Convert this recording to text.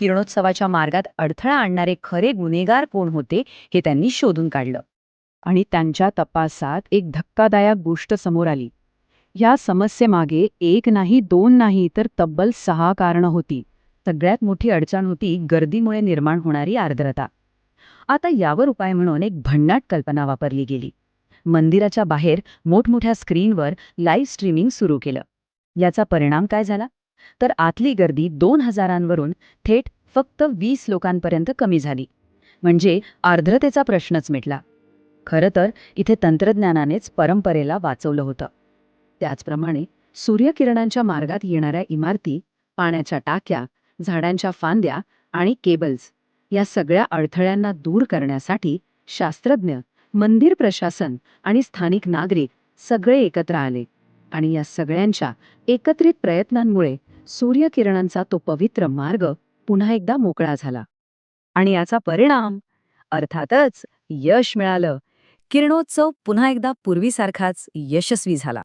किरणोत्सवाच्या मार्गात अडथळा आणणारे खरे गुन्हेगार कोण होते हे त्यांनी शोधून काढलं. आणि त्यांच्या तपासात एक धक्कादायक गोष्ट समोर आली. या समस्येमागे एक नाही, दोन नाही, तर तब्बल 6 कारणं होती. सगळ्यात मोठी अडचण होती गर्दीमुळे निर्माण होणारी आर्द्रता. आता यावर उपाय म्हणून एक भन्नाट कल्पना वापरली गेली. मंदिराच्या बाहेर मोठमोठ्या स्क्रीनवर लाईव्ह स्ट्रीमिंग सुरू केलं. याचा परिणाम काय झाला? तर आतली गर्दी 2,000वरून थेट फक्त 20 लोकांपर्यंत कमी झाली. म्हणजे आर्द्रतेचा प्रश्नच मिटला. खरं तर इथे तंत्रज्ञानानेच परंपरेला वाचवलं होतं. त्याचप्रमाणे सूर्यकिरणांच्या मार्गात येणाऱ्या इमारती, पाण्याच्या टाक्या, झाडांच्या फांद्या आणि केबल्स या सगळ्या अडथळ्यांना दूर करण्यासाठी शास्त्रज्ञ, मंदिर प्रशासन आणि स्थानिक नागरिक सगळे एकत्र आले. आणि या सगळ्यांच्या एकत्रित प्रयत्नांमुळे सूर्यकिरणांचा तो पवित्र मार्ग पुन्हा एकदा मोकळा झाला. आणि याचा परिणाम अर्थातच यश मिळालं. किरणोत्सव पुन्हा एकदा पूर्वीसारखाच यशस्वी झाला.